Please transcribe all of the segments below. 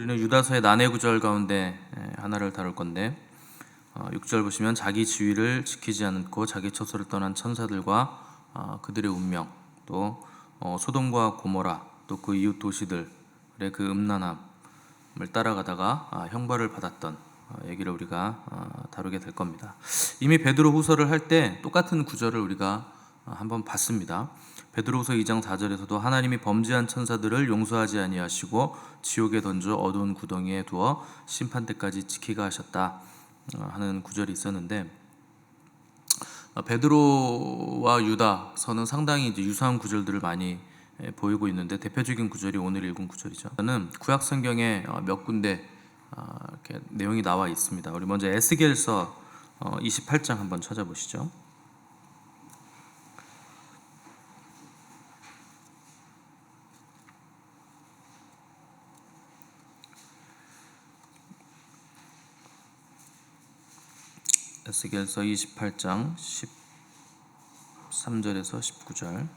우리는 유다서의 난해 구절 가운데 하나를 다룰 건데 6절 보시면 자기 지위를 지키지 않고 자기 처소를 떠난 천사들과 그들의 운명, 또 소돔과 고모라, 또 그 이웃 도시들의 그 음란함을 따라가다가 형벌을 받았던 얘기를 우리가 다루게 될 겁니다. 이미 베드로 후서를 할 때 똑같은 구절을 우리가 한번 봤습니다. 베드로후서 2장 4절에서도 하나님이 범죄한 천사들을 용서하지 아니하시고 지옥에 던져 어두운 구덩이에 두어 심판 때까지 지키가 하셨다 하는 구절이 있었는데, 베드로와 유다서는 상당히 이제 유사한 구절들을 많이 보이고 있는데, 대표적인 구절이 오늘 읽은 구절이죠. 저는 구약 성경에 몇 군데 이렇게 내용이 나와 있습니다. 우리 먼저 에스겔서 28장 한번 찾아보시죠. 에스겔서 28장 13절에서 19절.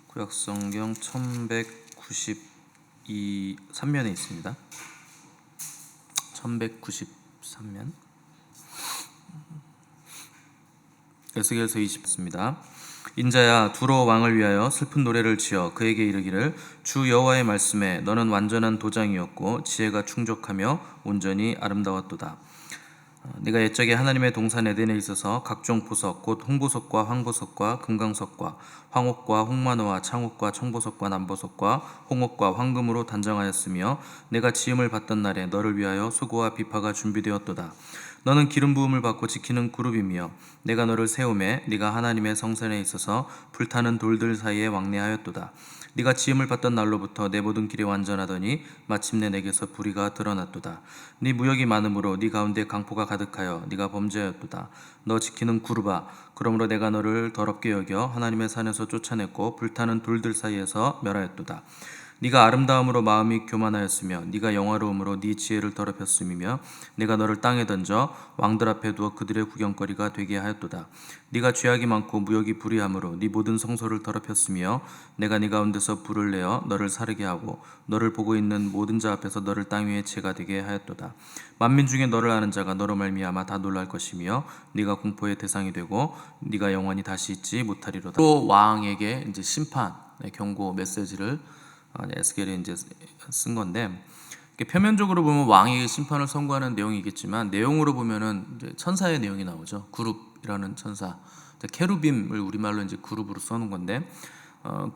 구약성경 1193면에 있습니다. 1193면. 에스겔서 20입니다. 인자야, 두로 왕을 위하여 슬픈 노래를 지어 그에게 이르기를, 주 여호와의 말씀에 너는 완전한 도장이었고 지혜가 충족하며 온전히 아름다웠도다. 네가 옛적에 하나님의 동산 에덴에 있어서 각종 보석 곧 홍보석과 황보석과 금강석과 황옥과 홍마노와 창옥과 청보석과 남보석과 홍옥과 황금으로 단정하였으며 내가 지음을 받던 날에 너를 위하여 수고와 비파가 준비되었도다. 너는 기름 부음을 받고 지키는 그룹이며 내가 너를 세우매 네가 하나님의 성전에 있어서 불타는 돌들 사이에 왕래하였도다. 네가 지음을 받던 날로부터 내 모든 길이 완전하더니 마침내 내게서 불의가 드러났도다. 네 무역이 많으므로 네 가운데 강포가 가득하여 네가 범죄하였도다. 너 지키는 그룹아, 그러므로 내가 너를 더럽게 여겨 하나님의 산에서 쫓아냈고 불타는 돌들 사이에서 멸하였도다. 네가 아름다움으로 마음이 교만하였으며 네가 영화로움으로 네 지혜를 더럽혔음이며 내가 너를 땅에 던져 왕들 앞에 두어 그들의 구경거리가 되게 하였도다. 네가 죄악이 많고 무역이 불의함으로 네 모든 성소를 더럽혔으며 내가 네 가운데서 불을 내어 너를 사르게 하고 너를 보고 있는 모든 자 앞에서 너를 땅 위에 죄가 되게 하였도다. 만민 중에 너를 아는 자가 너로 말미암아 다 놀랄 것이며 네가 공포의 대상이 되고 네가 영원히 다시 있지 못하리로다. 또 왕에게 이제 심판의 경고 메시지를 에스겔이 이제 쓴 건데, 표면적으로 보면 왕에게 심판을 선고하는 내용이겠지만 내용으로 보면은 이제 천사의 내용이 나오죠. 그룹이라는 천사, 케루빔을 우리말로 이제 그룹으로 써놓은 건데,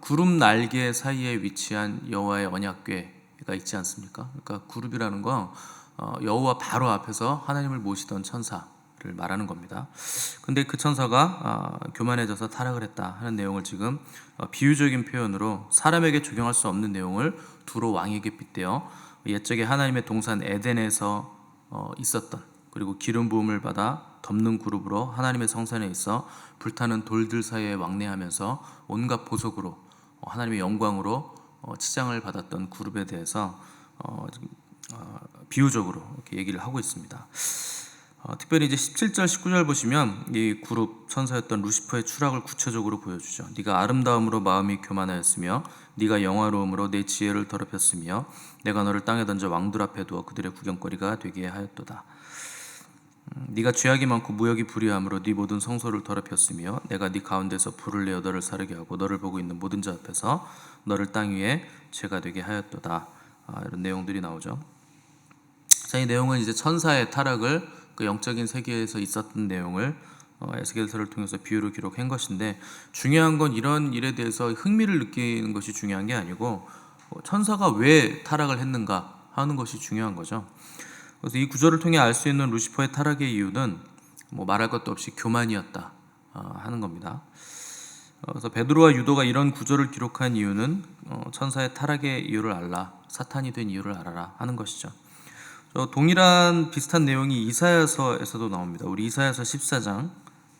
그룹 날개 사이에 위치한 여호와의 언약궤가 있지 않습니까? 그러니까 그룹이라는 건 여호와 바로 앞에서 하나님을 모시던 천사를 말하는 겁니다. 근데 그 천사가 교만해져서 타락을 했다 하는 내용을 지금 비유적인 표현으로 사람에게 적용할 수 없는 내용을 두로 왕에게 빗대어 옛적에 하나님의 동산 에덴에서 있었던, 그리고 기름 부음을 받아 덮는 그룹으로 하나님의 성산에 있어 불타는 돌들 사이에 왕래하면서 온갖 보석으로 하나님의 영광으로 치장을 받았던 그룹에 대해서 비유적으로 이렇게 얘기를 하고 있습니다. 특별히 이제 17절 19절 보시면 이 그룹 천사였던 루시퍼의 추락을 구체적으로 보여주죠. 네가 아름다움으로 마음이 교만하였으며 네가 영화로움으로 내 지혜를 더럽혔으며 내가 너를 땅에 던져 왕들 앞에 두어 그들의 구경거리가 되게 하였도다. 네가 죄악이 많고 무역이 불의함으로 네 모든 성소를 더럽혔으며 내가 네 가운데서 불을 내어 너를 사르게 하고 너를 보고 있는 모든 자 앞에서 너를 땅 위에 죄가 되게 하였도다. 이런 내용들이 나오죠. 자, 이 내용은 이제 천사의 타락을 그 영적인 세계에서 있었던 내용을 에스겔서를 통해서 비유로 기록한 것인데, 중요한 건 이런 일에 대해서 흥미를 느끼는 것이 중요한 게 아니고 천사가 왜 타락을 했는가 하는 것이 중요한 거죠. 그래서 이 구절을 통해 알 수 있는 루시퍼의 타락의 이유는 말할 것도 없이 교만이었다 하는 겁니다. 그래서 베드로와 유도가 이런 구절을 기록한 이유는 천사의 타락의 이유를 알라, 사탄이 된 이유를 알아라 하는 것이죠. 동일한 비슷한 내용이 이사야서에서도 나옵니다. 우리 이사야서 14장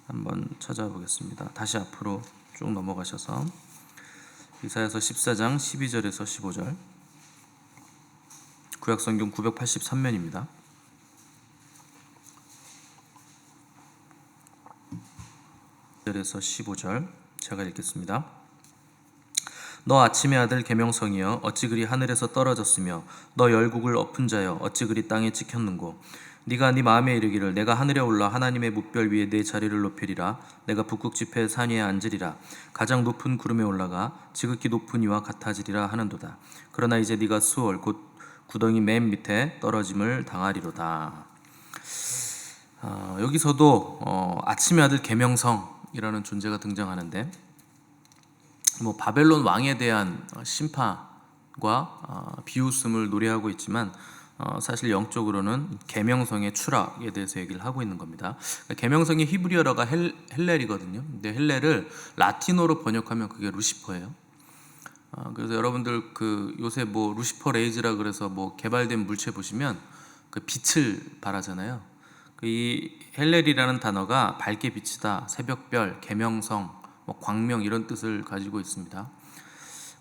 한번 찾아보겠습니다. 다시 앞으로 쭉 넘어가셔서 이사야서 14장 12절에서 15절, 구약성경 983면입니다. 1절에서 15절 제가 읽겠습니다. 너 아침의 아들 계명성이여 어찌 그리 하늘에서 떨어졌으며 너 열국을 엎은 자여 어찌 그리 땅에 찍혔는고 네가 네 마음에 이르기를 내가 하늘에 올라 하나님의 뭇별 위에 내 자리를 높이리라. 내가 북극 지폐 산 위에 앉으리라. 가장 높은 구름에 올라가 지극히 높은 이와 같아지리라 하는도다. 그러나 이제 네가 수월 곧 구덩이 맨 밑에 떨어짐을 당하리로다. 여기서도 아침의 아들 계명성이라는 존재가 등장하는데, 뭐 바벨론 왕에 대한 심판과 비웃음을 노래하고 있지만 사실 영적으로는 계명성의 추락에 대해서 얘기를 하고 있는 겁니다. 계명성의 히브리어가 헬렐이거든요. 근데 헬렐을 라틴어로 번역하면 그게 루시퍼예요. 그래서 여러분들 그 요새 뭐 루시퍼 레이즈라 그래서 뭐 개발된 물체 보시면 그 빛을 발하잖아요. 이 헬렐이라는 단어가 밝게 비치다, 새벽별, 계명성, 뭐 광명 이런 뜻을 가지고 있습니다.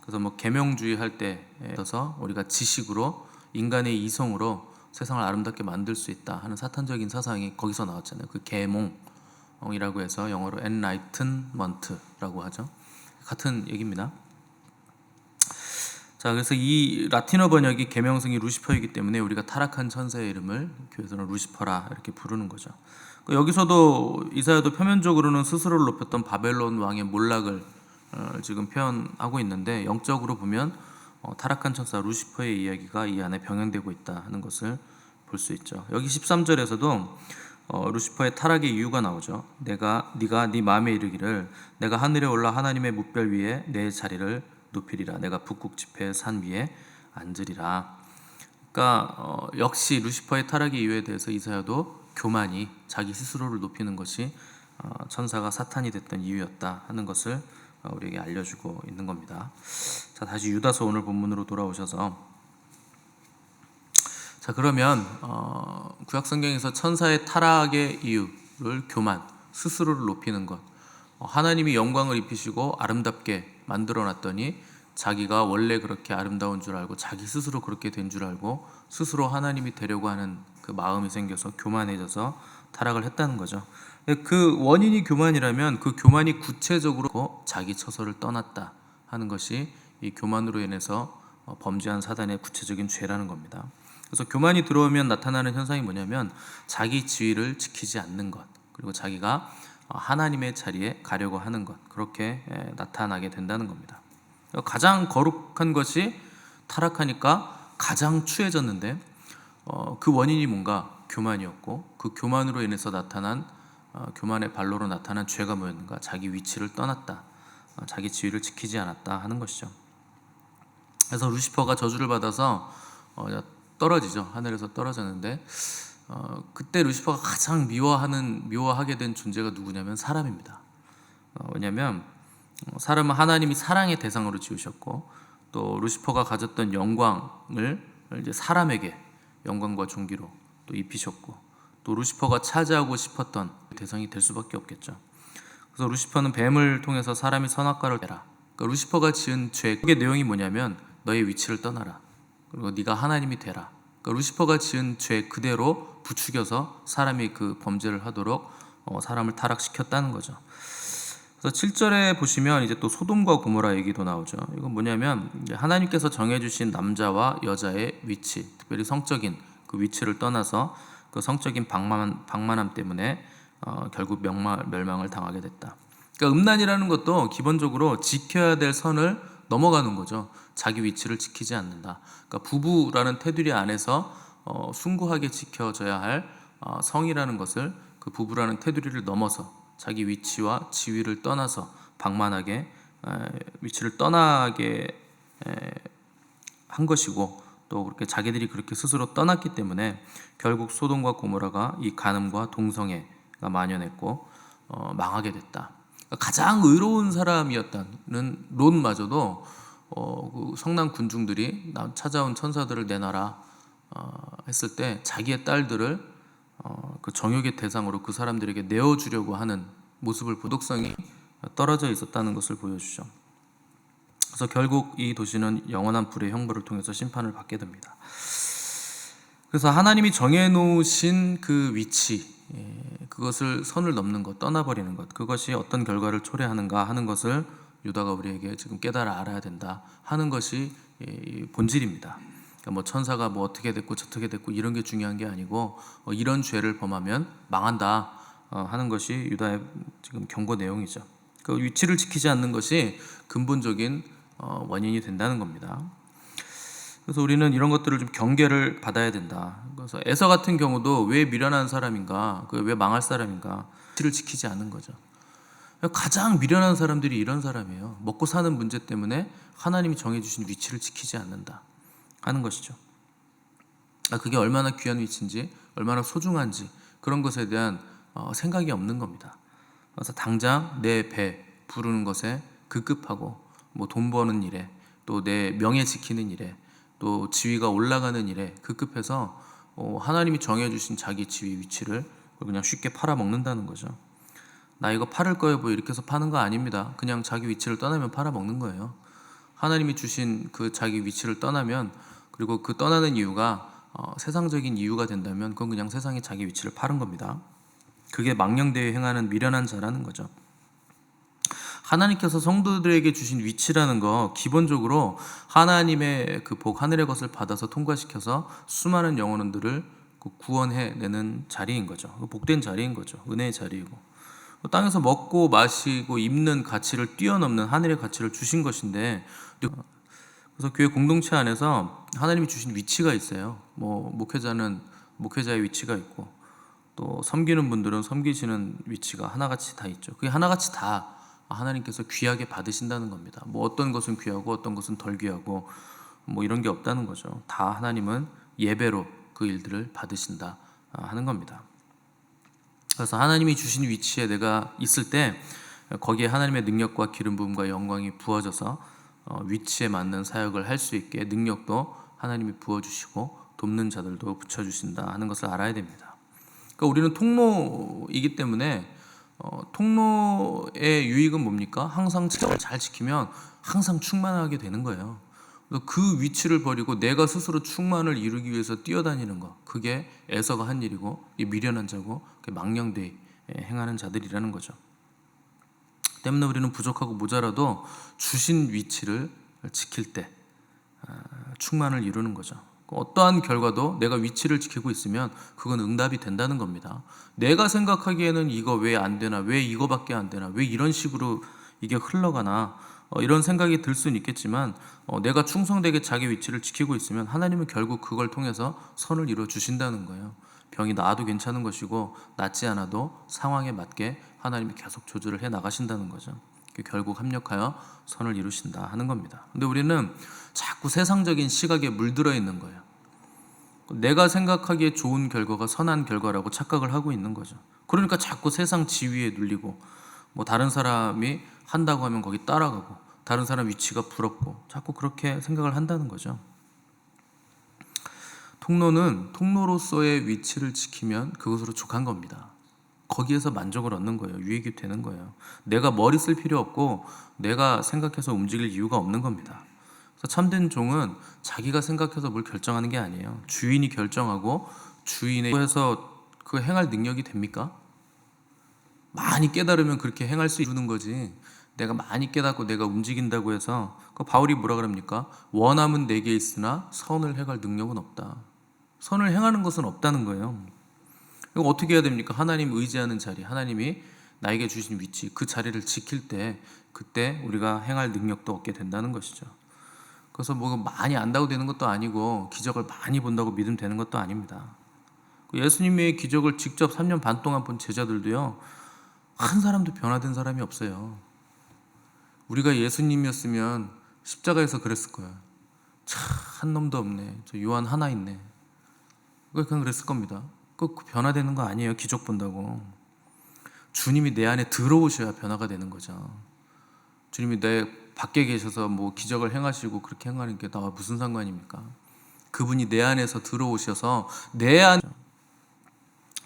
그래서 뭐 계명주의 할 때 있어서 우리가 지식으로 인간의 이성으로 세상을 아름답게 만들 수 있다 하는 사탄적인 사상이 거기서 나왔잖아요. 그 계몽이라고 해서 영어로 enlightenment라고 하죠. 같은 얘기입니다. 자, 그래서 이 라틴어 번역이 계명성이 루시퍼이기 때문에 우리가 타락한 천사의 이름을 교회에서는 루시퍼라 이렇게 부르는 거죠. 여기서도 이사야도 표면적으로는 스스로를 높였던 바벨론 왕의 몰락을 지금 표현하고 있는데, 영적으로 보면 타락한 천사 루시퍼의 이야기가 이 안에 병행되고 있다 하는 것을 볼 수 있죠. 여기 13절에서도 루시퍼의 타락의 이유가 나오죠. 네가 네 마음에 이르기를 내가 하늘에 올라 하나님의 뭇별 위에 내 자리를 높이리라. 내가 북극 지폐 산 위에 앉으리라. 그러니까 역시 루시퍼의 타락의 이유에 대해서 이사야도 교만이, 자기 스스로를 높이는 것이 천사가 사탄이 됐던 이유였다 하는 것을 우리에게 알려주고 있는 겁니다. 자, 다시 유다서 오늘 본문으로 돌아오셔서, 자, 그러면 구약 성경에서 천사의 타락의 이유를 교만, 스스로를 높이는 것, 하나님이 영광을 입히시고 아름답게 만들어 놨더니 자기가 원래 그렇게 아름다운 줄 알고 자기 스스로 그렇게 된 줄 알고 스스로 하나님이 되려고 하는 그 마음이 생겨서 교만해져서 타락을 했다는 거죠. 그 원인이 교만이라면 그 교만이 구체적으로 자기 처소를 떠났다 하는 것이 이 교만으로 인해서 범죄한 사단의 구체적인 죄라는 겁니다. 그래서 교만이 들어오면 나타나는 현상이 뭐냐면 자기 지위를 지키지 않는 것, 그리고 자기가 하나님의 자리에 가려고 하는 것, 그렇게 나타나게 된다는 겁니다. 가장 거룩한 것이 타락하니까 가장 추해졌는데 그 원인이 뭔가 교만이었고, 그 교만으로 인해서 나타난 교만의 발로로 나타난 죄가 뭐였는가? 자기 위치를 떠났다, 자기 지위를 지키지 않았다 하는 것이죠. 그래서 루시퍼가 저주를 받아서 떨어지죠. 하늘에서 떨어졌는데 그때 루시퍼가 가장 미워하게 된 존재가 누구냐면 사람입니다. 왜냐하면 사람은 하나님이 사랑의 대상으로 지으셨고, 또 루시퍼가 가졌던 영광을 이제 사람에게 영광과 존귀로 또 입히셨고, 또 루시퍼가 차지하고 싶었던 대상이 될 수밖에 없겠죠. 그래서 루시퍼는 뱀을 통해서 사람이 선악과를 해라. 그러니까 루시퍼가 지은 죄의 내용이 뭐냐면 너의 위치를 떠나라, 그리고 네가 하나님이 되라. 그러니까 루시퍼가 지은 죄 그대로 부추겨서 사람이 그 범죄를 하도록 사람을 타락시켰다는 거죠. 그래서 7절에 보시면 이제 또 소돔과 고모라 얘기도 나오죠. 이건 뭐냐면 이제 하나님께서 정해주신 남자와 여자의 위치, 특별히 성적인 그 위치를 떠나서 그 성적인 방만함 때문에 결국 멸망을 당하게 됐다. 그러니까 음란이라는 것도 기본적으로 지켜야 될 선을 넘어가는 거죠. 자기 위치를 지키지 않는다. 그러니까 부부라는 테두리 안에서 숭고하게 지켜져야 할 성이라는 것을 그 부부라는 테두리를 넘어서 자기 위치와 지위를 떠나서 방만하게 위치를 떠나게 한 것이고, 또 그렇게 자기들이 그렇게 스스로 떠났기 때문에 결국 소돔과 고모라가 이 간음과 동성애가 만연했고 망하게 됐다. 그러니까 가장 의로운 사람이었다는 롯마저도 그 성난 군중들이 찾아온 천사들을 내놔라 했을 때 자기의 딸들을 그 정욕의 대상으로 그 사람들에게 내어주려고 하는 모습을 도덕성이 떨어져 있었다는 것을 보여주죠. 그래서 결국 이 도시는 영원한 불의 형벌을 통해서 심판을 받게 됩니다. 그래서 하나님이 정해놓으신 그 위치, 그것을 선을 넘는 것, 떠나버리는 것, 그것이 어떤 결과를 초래하는가 하는 것을 유다가 우리에게 지금 깨달아 알아야 된다 하는 것이 이 본질입니다. 그러니까 뭐 천사가 뭐 어떻게 됐고 저떻게 됐고 이런 게 중요한 게 아니고 이런 죄를 범하면 망한다 하는 것이 유다의 지금 경고 내용이죠. 그 위치를 지키지 않는 것이 근본적인 원인이 된다는 겁니다. 그래서 우리는 이런 것들을 좀 경계를 받아야 된다. 그래서 에서 같은 경우도 왜 미련한 사람인가, 왜 망할 사람인가, 위치를 지키지 않는 거죠. 가장 미련한 사람들이 이런 사람이에요. 먹고 사는 문제 때문에 하나님이 정해주신 위치를 지키지 않는다 하는 것이죠. 그게 얼마나 귀한 위치인지, 얼마나 소중한지 그런 것에 대한 생각이 없는 겁니다. 그래서 당장 내 배 부르는 것에 급급하고 뭐 돈 버는 일에 또 내 명예 지키는 일에 또 지위가 올라가는 일에 급급해서 하나님이 정해주신 자기 지위 위치를 그냥 쉽게 팔아먹는다는 거죠. 나 이거 팔을 거예요 뭐 이렇게 해서 파는 거 아닙니다. 그냥 자기 위치를 떠나면 팔아먹는 거예요. 하나님이 주신 그 자기 위치를 떠나면, 그리고 그 떠나는 이유가 세상적인 이유가 된다면 그건 그냥 세상이 자기 위치를 파는 겁니다. 그게 망령되이 행하는 미련한 자라는 거죠. 하나님께서 성도들에게 주신 위치라는 거 기본적으로 하나님의 그 복, 하늘의 것을 받아서 통과시켜서 수많은 영혼들을 구원해내는 자리인 거죠. 복된 자리인 거죠. 은혜의 자리이고, 땅에서 먹고 마시고 입는 가치를 뛰어넘는 하늘의 가치를 주신 것인데, 그래서 교회 공동체 안에서 하나님이 주신 위치가 있어요. 뭐 목회자는 목회자의 위치가 있고 또 섬기는 분들은 섬기시는 위치가 하나같이 다 있죠. 그게 하나같이 다 하나님께서 귀하게 받으신다는 겁니다. 뭐 어떤 것은 귀하고 어떤 것은 덜 귀하고 뭐 이런 게 없다는 거죠. 다 하나님은 예배로 그 일들을 받으신다 하는 겁니다. 그래서 하나님이 주신 위치에 내가 있을 때 거기에 하나님의 능력과 기름 부음과 영광이 부어져서 위치에 맞는 사역을 할 수 있게 능력도 하나님이 부어주시고 돕는 자들도 붙여주신다 하는 것을 알아야 됩니다. 그러니까 우리는 통로이기 때문에 통로의 유익은 뭡니까? 항상 체력을 잘 지키면 항상 충만하게 되는 거예요. 그 위치를 버리고 내가 스스로 충만을 이루기 위해서 뛰어다니는 거, 그게 에서가 한 일이고 미련한 자고 망령되이 행하는 자들이라는 거죠. 때문에 우리는 부족하고 모자라도 주신 위치를 지킬 때 충만을 이루는 거죠. 어떠한 결과도 내가 위치를 지키고 있으면 그건 응답이 된다는 겁니다. 내가 생각하기에는 이거 왜 안 되나, 왜 이거밖에 안 되나, 왜 이런 식으로 이게 흘러가나 이런 생각이 들 수는 있겠지만 내가 충성되게 자기 위치를 지키고 있으면 하나님은 결국 그걸 통해서 선을 이루어 주신다는 거예요. 병이 나아도 괜찮은 것이고 낫지 않아도 상황에 맞게 하나님이 계속 조절을 해 나가신다는 거죠. 결국 합력하여 선을 이루신다 하는 겁니다. 근데 우리는 자꾸 세상적인 시각에 물들어 있는 거예요. 내가 생각하기에 좋은 결과가 선한 결과라고 착각을 하고 있는 거죠. 그러니까 자꾸 세상 지위에 눌리고 뭐 다른 사람이 한다고 하면 거기 따라가고 다른 사람 위치가 부럽고 자꾸 그렇게 생각을 한다는 거죠. 통로는 통로로서의 위치를 지키면 그것으로 족한 겁니다. 거기에서 만족을 얻는 거예요. 유익이 되는 거예요. 내가 머리 쓸 필요 없고 내가 생각해서 움직일 이유가 없는 겁니다. 그래서 참된 종은 자기가 생각해서 뭘 결정하는 게 아니에요. 주인이 결정하고 주인의 해서 그 행할 능력이 됩니까? 많이 깨달으면 그렇게 행할 수 있는 거지. 내가 많이 깨닫고 내가 움직인다고 해서 그 바울이 뭐라 그럽니까? 원함은 내게 있으나 선을 행할 능력은 없다. 선을 행하는 것은 없다는 거예요. 이거 어떻게 해야 됩니까? 하나님 의지하는 자리, 하나님이 나에게 주신 위치, 그 자리를 지킬 때 그때 우리가 행할 능력도 얻게 된다는 것이죠. 그래서 뭐 많이 안다고 되는 것도 아니고 기적을 많이 본다고 믿으면 되는 것도 아닙니다. 예수님의 기적을 직접 3년 반 동안 본 제자들도요, 한 사람도 변화된 사람이 없어요. 우리가 예수님이었으면 십자가에서 그랬을 거야. 참, 한 놈도 없네. 저 요한 하나 있네. 그냥 그랬을 겁니다. 그 변화되는 거 아니에요. 기적 본다고. 주님이 내 안에 들어오셔야 변화가 되는 거죠. 주님이 내 밖에 계셔서 뭐 기적을 행하시고 그렇게 행하는 게 나와 무슨 상관입니까? 그분이 내 안에서 들어오셔서 내 안.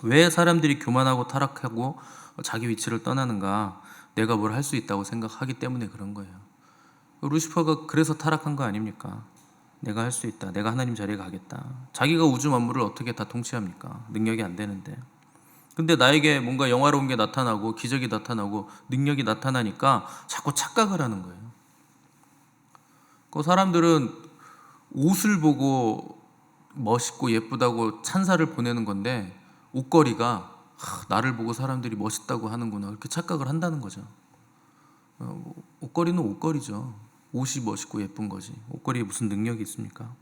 왜 사람들이 교만하고 타락하고 자기 위치를 떠나는가? 내가 뭘 할 수 있다고 생각하기 때문에 그런 거예요. 루시퍼가 그래서 타락한 거 아닙니까? 내가 할 수 있다. 내가 하나님 자리에 가겠다. 자기가 우주 만물을 어떻게 다 통치합니까? 능력이 안 되는데. 근데 나에게 뭔가 영화로운 게 나타나고 기적이 나타나고 능력이 나타나니까 자꾸 착각을 하는 거예요. 그 사람들은 옷을 보고 멋있고 예쁘다고 찬사를 보내는 건데 옷걸이가 나를 보고 사람들이 멋있다고 하는구나 그렇게 착각을 한다는 거죠. 옷걸이는 옷걸이죠. 옷이 멋있고 예쁜 거지. 옷걸이에 무슨 능력이 있습니까?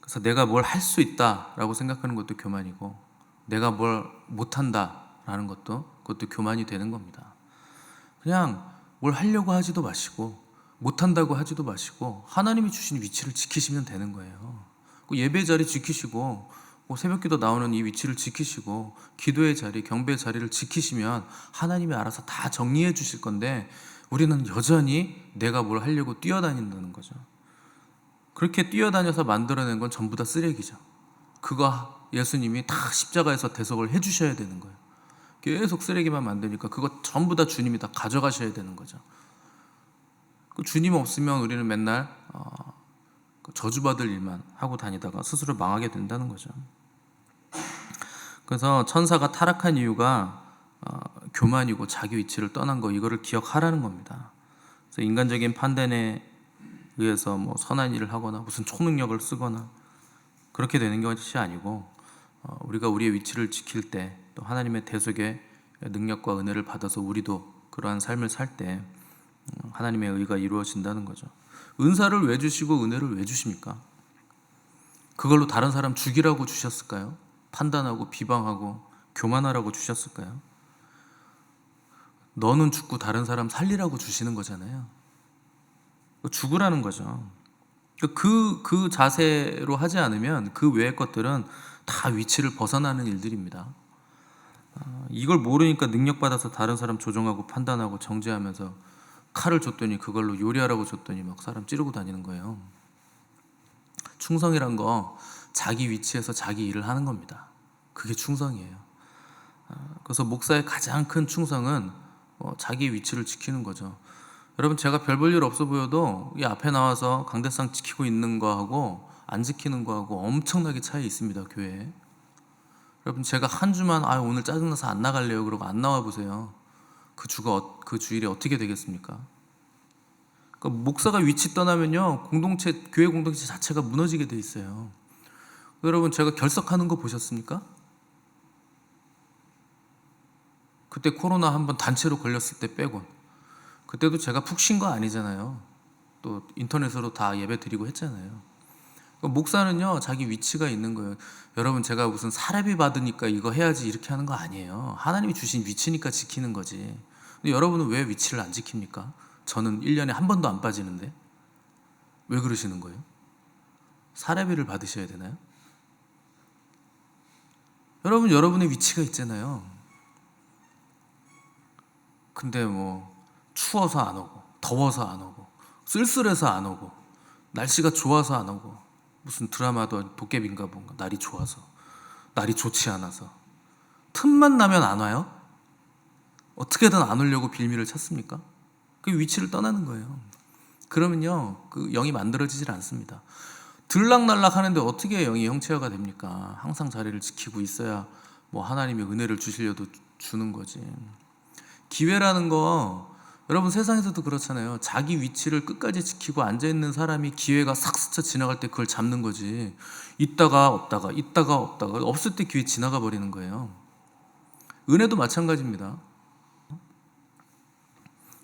그래서 내가 뭘 할 수 있다라고 생각하는 것도 교만이고 내가 뭘 못한다라는 것도 그것도 교만이 되는 겁니다. 그냥 뭘 하려고 하지도 마시고 못한다고 하지도 마시고 하나님이 주신 위치를 지키시면 되는 거예요. 그 예배 자리 지키시고 새벽기도 나오는 이 위치를 지키시고 기도의 자리, 경배의 자리를 지키시면 하나님이 알아서 다 정리해 주실 건데 우리는 여전히 내가 뭘 하려고 뛰어다닌다는 거죠. 그렇게 뛰어다녀서 만들어낸 건 전부 다 쓰레기죠. 그거 예수님이 다 십자가에서 대속을 해주셔야 되는 거예요. 계속 쓰레기만 만드니까 그거 전부 다 주님이 다 가져가셔야 되는 거죠. 그 주님 없으면 우리는 맨날 저주받을 일만 하고 다니다가 스스로 망하게 된다는 거죠. 그래서 천사가 타락한 이유가 교만이고 자기 위치를 떠난 거 이거를 기억하라는 겁니다. 그래서 인간적인 판단에 의해서 뭐 선한 일을 하거나 무슨 초능력을 쓰거나 그렇게 되는 것이 아니고 우리가 우리의 위치를 지킬 때 또 하나님의 대속의 능력과 은혜를 받아서 우리도 그러한 삶을 살 때 하나님의 의가 이루어진다는 거죠. 은사를 왜 주시고 은혜를 왜 주십니까? 그걸로 다른 사람 죽이라고 주셨을까요? 판단하고 비방하고 교만하라고 주셨을까요? 너는 죽고 다른 사람 살리라고 주시는 거잖아요. 죽으라는 거죠. 그 자세로 하지 않으면 그 외의 것들은 다 위치를 벗어나는 일들입니다. 이걸 모르니까 능력받아서 다른 사람 조종하고 판단하고 정죄하면서 칼을 줬더니 그걸로 요리하라고 줬더니 막 사람 찌르고 다니는 거예요. 충성이란 거 자기 위치에서 자기 일을 하는 겁니다. 그게 충성이에요. 그래서 목사의 가장 큰 충성은 자기 위치를 지키는 거죠. 여러분 제가 별 볼 일 없어 보여도 이 앞에 나와서 강대상 지키고 있는 거하고 안 지키는 거하고 엄청나게 차이 있습니다. 교회에. 여러분 제가 한 주만 오늘 짜증나서 안 나갈래요 그러고 안 나와 보세요. 그 주일이 어떻게 되겠습니까? 그러니까 목사가 위치 떠나면요 교회 공동체 자체가 무너지게 돼 있어요. 여러분 제가 결석하는 거 보셨습니까? 그때 코로나 한번 단체로 걸렸을 때 빼곤 그때도 제가 푹 쉰 거 아니잖아요. 또 인터넷으로 다 예배 드리고 했잖아요. 목사는요 자기 위치가 있는 거예요. 여러분 제가 무슨 사례비 받으니까 이거 해야지 이렇게 하는 거 아니에요. 하나님이 주신 위치니까 지키는 거지. 근데 여러분은 왜 위치를 안 지킵니까? 저는 1년에 한 번도 안 빠지는데 왜 그러시는 거예요? 사례비를 받으셔야 되나요? 여러분의 위치가 있잖아요. 근데 뭐 추워서 안 오고 더워서 안 오고 쓸쓸해서 안 오고 날씨가 좋아서 안 오고 무슨 드라마도 도깨비인가 뭔가 날이 좋아서 날이 좋지 않아서 틈만 나면 안 와요? 어떻게든 안 오려고 빌미를 찾습니까? 그 위치를 떠나는 거예요. 그러면요 그 영이 만들어지질 않습니다. 들락날락 하는데 어떻게 영이 형체화가 됩니까? 항상 자리를 지키고 있어야 뭐 하나님의 은혜를 주시려도 주는 거지. 기회라는 거 여러분 세상에서도 그렇잖아요. 자기 위치를 끝까지 지키고 앉아있는 사람이 기회가 싹 스쳐 지나갈 때 그걸 잡는 거지. 있다가 없다가 없을 때 기회 지나가 버리는 거예요. 은혜도 마찬가지입니다.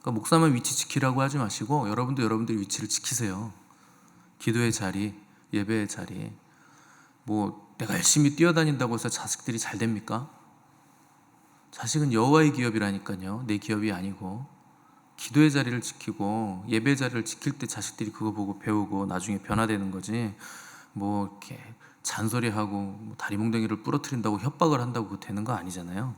그러니까 목사만 위치 지키라고 하지 마시고 여러분도 여러분들의 위치를 지키세요. 기도의 자리, 예배의 자리. 뭐 내가 열심히 뛰어다닌다고 해서 자식들이 잘 됩니까? 자식은 여호와의 기업이라니까요. 내 기업이 아니고. 기도의 자리를 지키고 예배의 자리를 지킬 때 자식들이 그거 보고 배우고 나중에 변화되는 거지. 뭐 이렇게 잔소리하고 뭐 다리몽둥이를 부러뜨린다고 협박을 한다고 그거 되는 거 아니잖아요.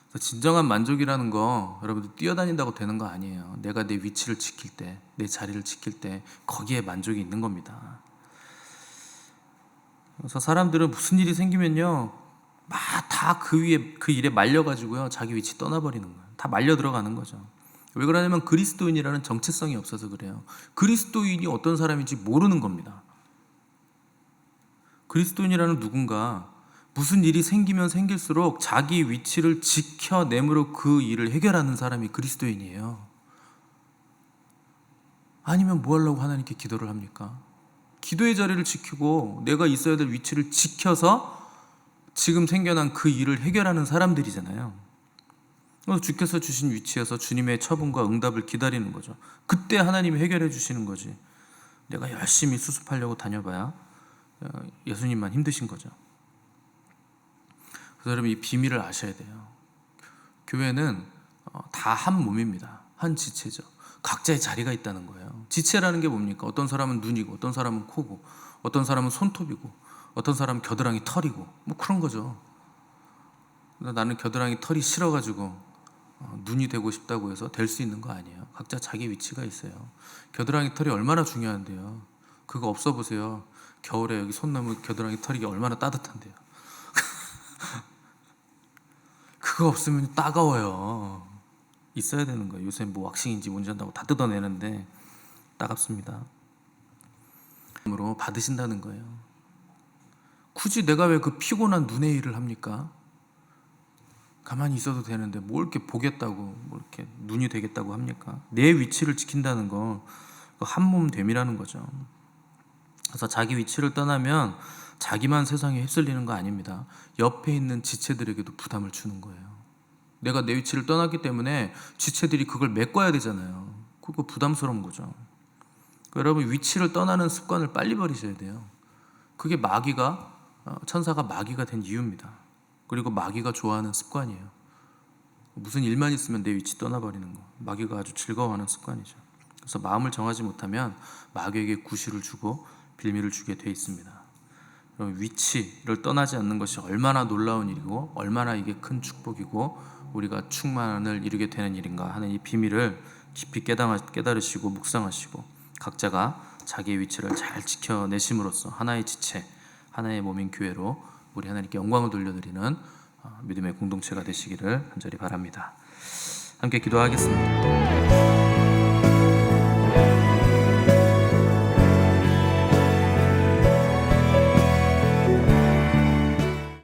그래서 진정한 만족이라는 거 여러분들 뛰어다닌다고 되는 거 아니에요. 내가 내 위치를 지킬 때, 내 자리를 지킬 때 거기에 만족이 있는 겁니다. 그래서 사람들은 무슨 일이 생기면요 막 다 그 일에 말려가지고요 자기 위치 떠나버리는 거예요. 다 말려 들어가는 거죠. 왜 그러냐면 그리스도인이라는 정체성이 없어서 그래요. 그리스도인이 어떤 사람인지 모르는 겁니다. 그리스도인이라는 누군가 무슨 일이 생기면 생길수록 자기 위치를 지켜내므로 그 일을 해결하는 사람이 그리스도인이에요. 아니면 뭐 하려고 하나님께 기도를 합니까? 기도의 자리를 지키고 내가 있어야 될 위치를 지켜서 지금 생겨난 그 일을 해결하는 사람들이잖아요. 그래서 주께서 주신 위치에서 주님의 처분과 응답을 기다리는 거죠. 그때 하나님이 해결해 주시는 거지. 내가 열심히 수습하려고 다녀봐야 예수님만 힘드신 거죠. 그래서 여러분 이 비밀을 아셔야 돼요. 교회는 다 한 몸입니다. 한 지체죠. 각자의 자리가 있다는 거예요. 지체라는 게 뭡니까? 어떤 사람은 눈이고, 어떤 사람은 코고, 어떤 사람은 손톱이고, 어떤 사람은 겨드랑이 털이고, 뭐 그런 거죠. 나는 겨드랑이 털이 싫어가지고 눈이 되고 싶다고 해서 될 수 있는 거 아니에요. 각자 자기 위치가 있어요. 겨드랑이 털이 얼마나 중요한데요. 그거 없어 보세요. 겨울에 여기 손 넘은 겨드랑이 털이 얼마나 따뜻한데요. 그거 없으면 따가워요. 있어야 되는 거예요. 요새 뭐 왁싱인지 뭔지 한다고 다 뜯어내는데 따갑습니다. 으로 받으신다는 거예요. 굳이 내가 왜 그 피곤한 눈의 일을 합니까? 가만히 있어도 되는데 뭘 이렇게 보겠다고, 뭐 이렇게 눈이 되겠다고 합니까? 내 위치를 지킨다는 거, 한 몸 됨이라는 거죠. 그래서 자기 위치를 떠나면 자기만 세상에 휩쓸리는 거 아닙니다. 옆에 있는 지체들에게도 부담을 주는 거예요. 내가 내 위치를 떠났기 때문에 지체들이 그걸 메꿔야 되잖아요. 그거 부담스러운 거죠. 여러분 위치를 떠나는 습관을 빨리 버리셔야 돼요. 그게 천사가 마귀가 된 이유입니다. 그리고 마귀가 좋아하는 습관이에요. 무슨 일만 있으면 내 위치 떠나버리는 거. 마귀가 아주 즐거워하는 습관이죠. 그래서 마음을 정하지 못하면 마귀에게 구실을 주고 빌미를 주게 돼 있습니다. 그럼 위치를 떠나지 않는 것이 얼마나 놀라운 일이고 얼마나 이게 큰 축복이고 우리가 충만을 이루게 되는 일인가 하는 이 비밀을 깊이 깨달으시고 묵상하시고 각자가 자기의 위치를 잘 지켜내심으로써 하나의 지체, 하나의 몸인 교회로 우리 하나님께 영광을 돌려드리는 믿음의 공동체가 되시기를 간절히 바랍니다. 함께 기도하겠습니다.